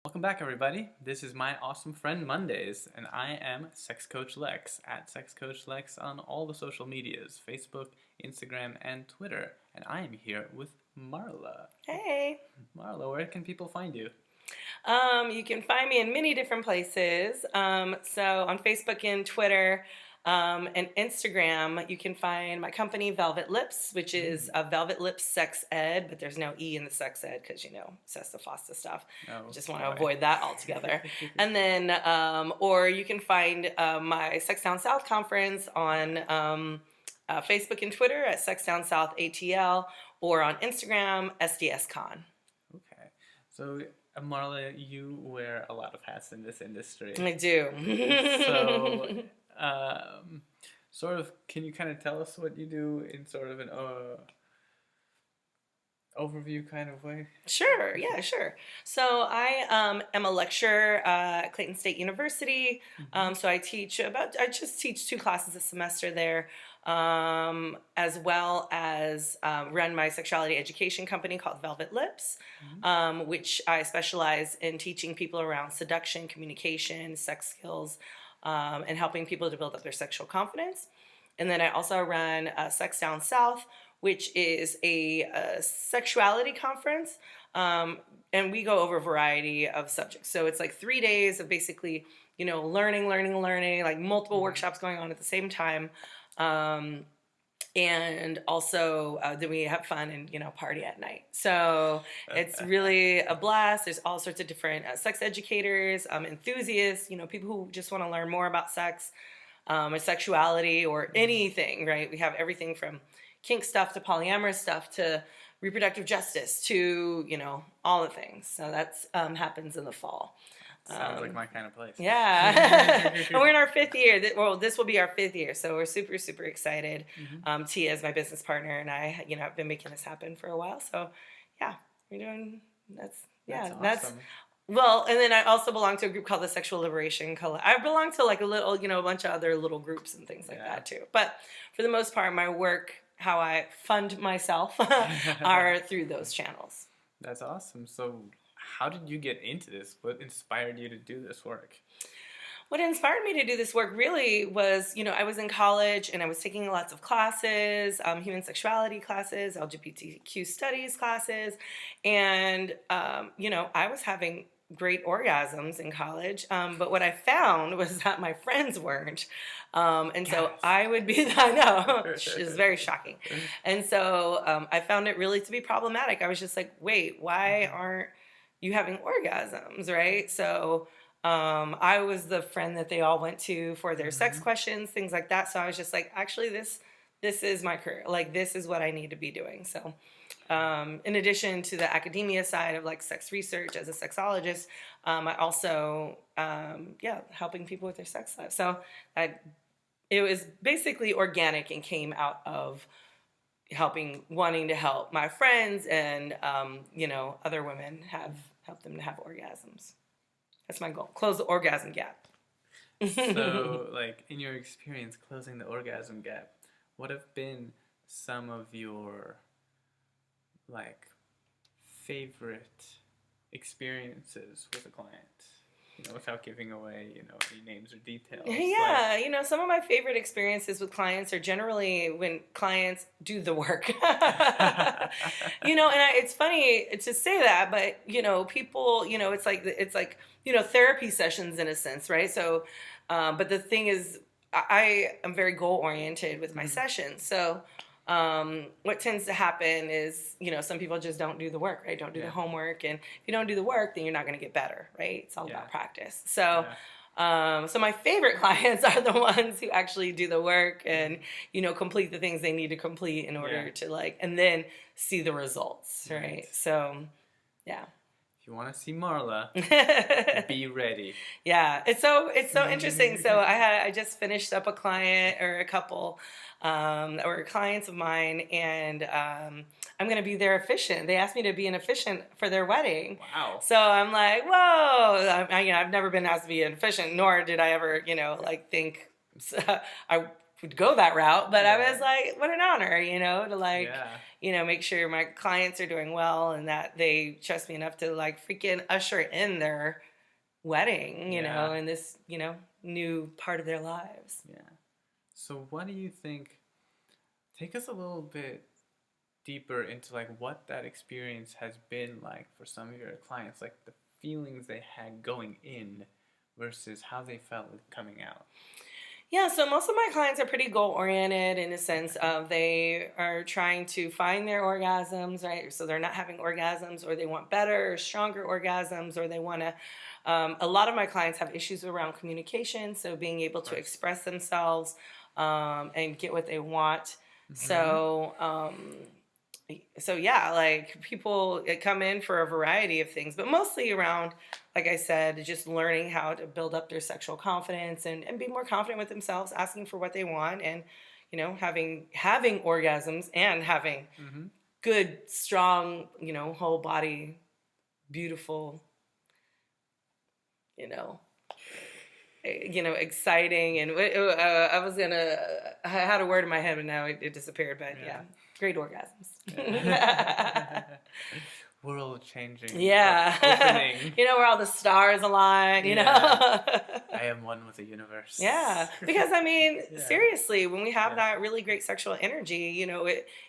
Welcome back, everybody. This is My Awesome Friend Mondays, and I am Sex Coach Lex at Sex Coach Lex on all the social medias, Facebook, Instagram, and Twitter. And I am here with Marla. Hey. Marla, where can people find you? You can find me in many different places. So on Facebook and Twitter and Instagram, you can find my company, Velvet Lips, which is a Velvet Lips Sex Ed, but there's no E in the Sex Ed because, Sesta Fosta stuff. Oh, I just want to avoid that altogether. And then, or you can find my Sex Down South conference on Facebook and Twitter at Sex Down South ATL or on Instagram, SDSCon. Okay. So, Marla, you wear a lot of hats in this industry. I do. So, can you kind of tell us what you do in sort of an overview kind of way? Sure. Yeah, sure. So I am a lecturer at Clayton State University. So I just teach 2 classes a semester there, as well as run my sexuality education company called Velvet Lips, which I specialize in teaching people around seduction, communication, sex skills, and helping people to build up their sexual confidence. And then I also run Sex Down South, which is a sexuality conference, and we go over a variety of subjects. So it's like 3 days of basically, learning, like multiple workshops going on at the same time. And also then we have fun and, party at night. So it's really a blast. There's all sorts of different sex educators, enthusiasts, people who just want to learn more about sex, or sexuality or anything, right? We have everything from kink stuff to polyamorous stuff to reproductive justice to, all the things. So that's happens in the fall. Sounds like my kind of place. Yeah. And we're in our 5th year. Well, this will be our 5th year. So we're super, super excited. Tia is my business partner, and I, I've been making this happen for a while. So yeah, we're doing, that's awesome. Well, and then I also belong to a group called the Sexual Liberation Collective. I belong to like a little, a bunch of other little groups and things like that too. But for the most part, my work, how I fund myself are through those channels. That's awesome. So how did you get into this? What inspired you to do this work? What inspired me to do this work really was, I was in college and I was taking lots of classes, human sexuality classes, LGBTQ studies classes, and, I was having great orgasms in college, but what I found was that my friends weren't, and so I would be, I know, it was very shocking, and so I found it really to be problematic. I was just like, wait, why aren't you having orgasms, right? So I was the friend that they all went to for their sex questions, things like that, so I was just like, actually, this is my career, like this is what I need to be doing. So in addition to the academia side of like sex research as a sexologist, I also, helping people with their sex life. So it was basically organic and came out of wanting to help my friends and, other women help them to have orgasms. That's my goal. Close the orgasm gap. So, like, in your experience closing the orgasm gap, what have been some of your favorite experiences with a client, without giving away, any names or details? Yeah, some of my favorite experiences with clients are generally when clients do the work. It's funny to say that, but, people, it's like, therapy sessions in a sense, right? So, but the thing is, I am very goal-oriented with my sessions. So, what tends to happen is, some people just don't do the work, right? Don't do the homework. And if you don't do the work, then you're not going to get better, right? It's all about practice. So, so my favorite clients are the ones who actually do the work and, complete the things they need to complete in order to and then see the results, right? So, yeah. If you want to see Marla, be ready. Yeah, it's so interesting. So I just finished up a client or a couple that were clients of mine, and I'm going to be their officiant. They asked me to be an officiant for their wedding. Wow. So I'm like, whoa! I've never been asked to be an officiant, nor did I ever, think I go that route, but I Yeah. was like, what an honor, to like, Yeah. make sure my clients are doing well and that they trust me enough to like freaking usher in their wedding, Yeah. in this, new part of their lives. Yeah. So what do you think? Take us a little bit deeper into like what that experience has been like for some of your clients, like the feelings they had going in versus how they felt coming out. Yeah, so most of my clients are pretty goal oriented in the sense of they are trying to find their orgasms, right? So they're not having orgasms, or they want better or stronger orgasms, or they want to. A lot of my clients have issues around communication, so being able to express themselves and get what they want. So, so yeah, like people come in for a variety of things, but mostly around, like I said, just learning how to build up their sexual confidence and be more confident with themselves, asking for what they want, and having orgasms and having good, strong, whole body, beautiful, exciting. And I had a word in my head, but now it disappeared. But yeah, great orgasms. World changing. Yeah. Opening. Where all the stars align, I am one with the universe. Yeah. Because seriously, when we have that really great sexual energy,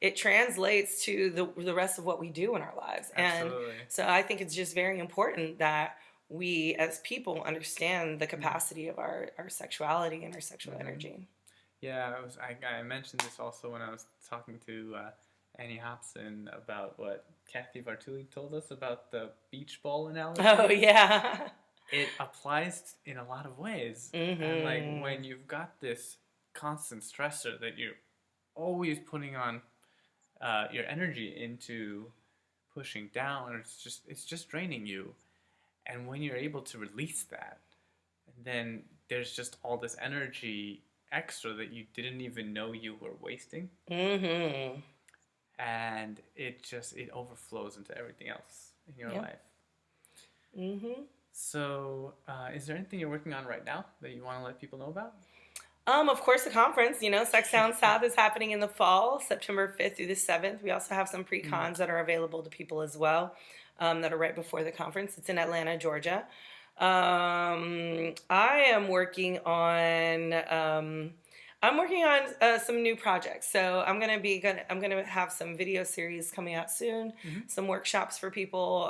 it translates to the rest of what we do in our lives. Absolutely. And so I think it's just very important that we as people understand the capacity of our sexuality and our sexual energy. Yeah, I mentioned this also when I was talking to Annie Hobson about what Kathy Vartuli told us about the beach ball analogy. Oh, yeah. It applies in a lot of ways. And like when you've got this constant stressor that you're always putting on your energy into pushing down, or it's just draining you. And when you're able to release that, then there's just all this energy extra that you didn't even know you were wasting. And it overflows into everything else in your life. So is there anything you're working on right now that you want to let people know about? Of course, the conference, Sex Down South is happening in the fall, September 5th through the 7th. We also have some pre-cons that are available to people as well, that are right before the conference. It's in Atlanta, Georgia. I am working on some new projects. So I'm gonna have some video series coming out soon, some workshops for people,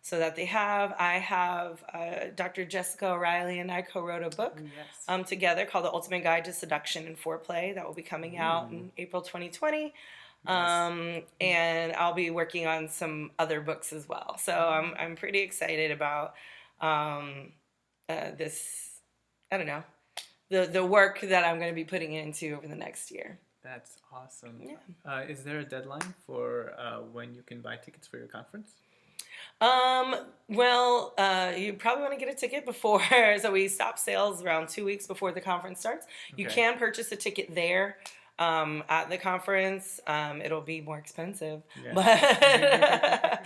so that I have Dr. Jessica O'Reilly and I co-wrote a book together called The Ultimate Guide to Seduction and Foreplay that will be coming out in April 2020. And I'll be working on some other books as well. So I'm pretty excited about this, I don't know, the work that I'm going to be putting into over the next year. That's awesome. Yeah. Is there a deadline for when you can buy tickets for your conference? Well, you probably want to get a ticket before, so we stop sales around 2 weeks before the conference starts. Okay. You can purchase a ticket there. At the conference, it'll be more expensive, but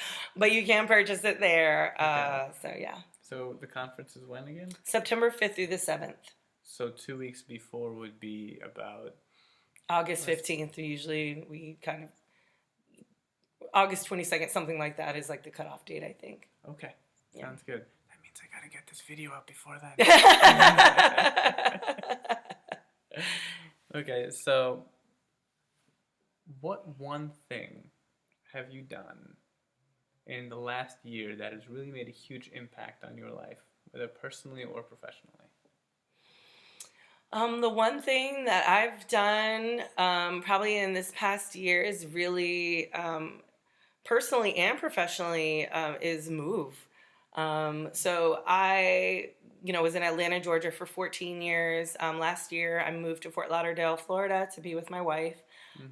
you can purchase it there. So yeah. So the conference is when again? September 5th through the 7th. So 2 weeks before would be about August 15th. Usually we kind of August 22nd, something like that is like the cutoff date, I think. Okay, sounds good. That means I gotta get this video up before that. Okay, so what one thing have you done in the last year that has really made a huge impact on your life, whether personally or professionally? The one thing that I've done probably in this past year is really personally and professionally is move. So I was in Atlanta, Georgia for 14 years. Last year, I moved to Fort Lauderdale, Florida to be with my wife.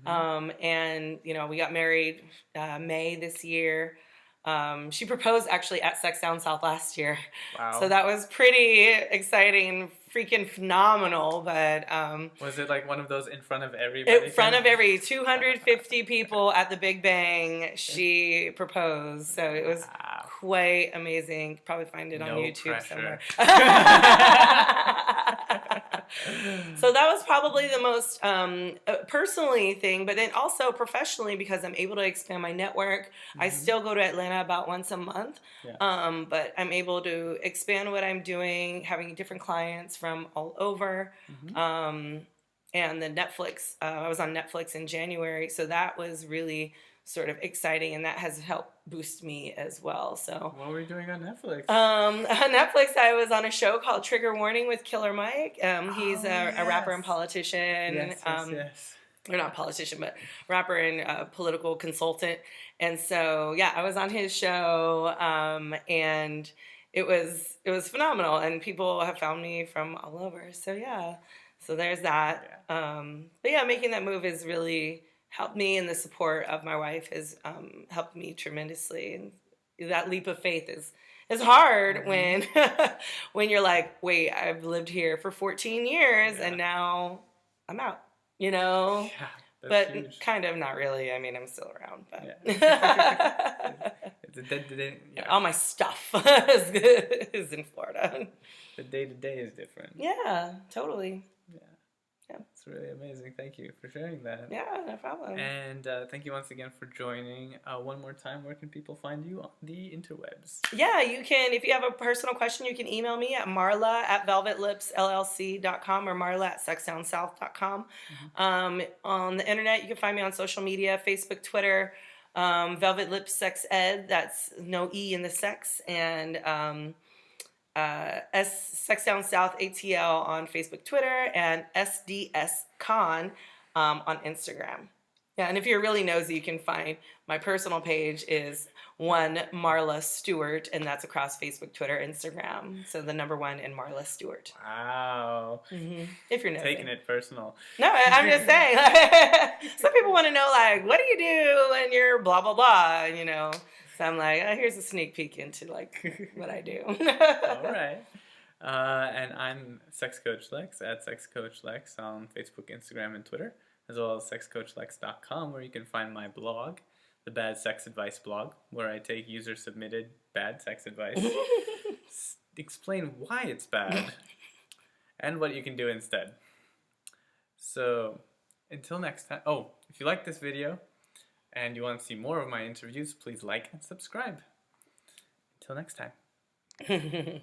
And, we got married May this year. She proposed actually at Sex Down South last year. Wow. So that was pretty exciting, freaking phenomenal. But was it like one of those in front of everybody? In front of 250 people at the Big Bang, she proposed. So it was quite amazing. Probably find it on YouTube somewhere. So that was probably the most personally thing, but then also professionally because I'm able to expand my network. I still go to Atlanta about once a month, Yeah. but I'm able to expand what I'm doing, having different clients from all over. And the Netflix, I was on Netflix in January, so that was really sort of exciting, and that has helped boost me as well. So What were you doing on Netflix? on Netflix, I was on a show called Trigger Warning with Killer Mike. He's Oh, a rapper and yes. politician. Yes. Or not politician, but rapper and political consultant. And so, yeah, I was on his show, and it was phenomenal. And people have found me from all over. So yeah, so there's that. Yeah. But yeah, making that move has really helped me, and the support of my wife has helped me tremendously. And that leap of faith is hard when when you're like, wait, I've lived here for 14 years and now I'm out, you know? Yeah, that's But huge. kind of not really. I mean, I'm still around, but Yeah. It's a day-to-day. Yeah. all my stuff is in Florida. The day-to-day is different. Yeah, totally. Yeah. Yeah. It's really amazing. Thank you for sharing that. Yeah, no problem. And thank you once again for joining. One more time, where can people find you on the interwebs? Yeah, you can, if you have a personal question, you can email me at marla@velvetlipsllc.com or marla@sexdownsouth.com. On the internet, you can find me on social media, Facebook, Twitter, Velvet Lips Sex Ed, that's no E in the sex, and Sex Down South ATL on Facebook, Twitter, and SDS Con on Instagram. Yeah, and if you're really nosy, you can find my personal page is one Marla Stewart, and that's across Facebook, Twitter, Instagram. So the number one and Marla Stewart. Wow. If you're nosy. Taking it personal. No, I'm just saying. Some people want to know, like, what do you do when you're blah, blah, blah, you know? So I'm like, oh, here's a sneak peek into, like, what I do. All right. And I'm Sex Coach Lex at Sex Coach Lex on Facebook, Instagram, and Twitter, as well as sexcoachlex.com, where you can find my blog, the Bad Sex Advice blog, where I take user-submitted bad sex advice, explain why it's bad, and what you can do instead. So, until next time. Oh, if you like this video and you want to see more of my interviews, please like and subscribe. Until next time.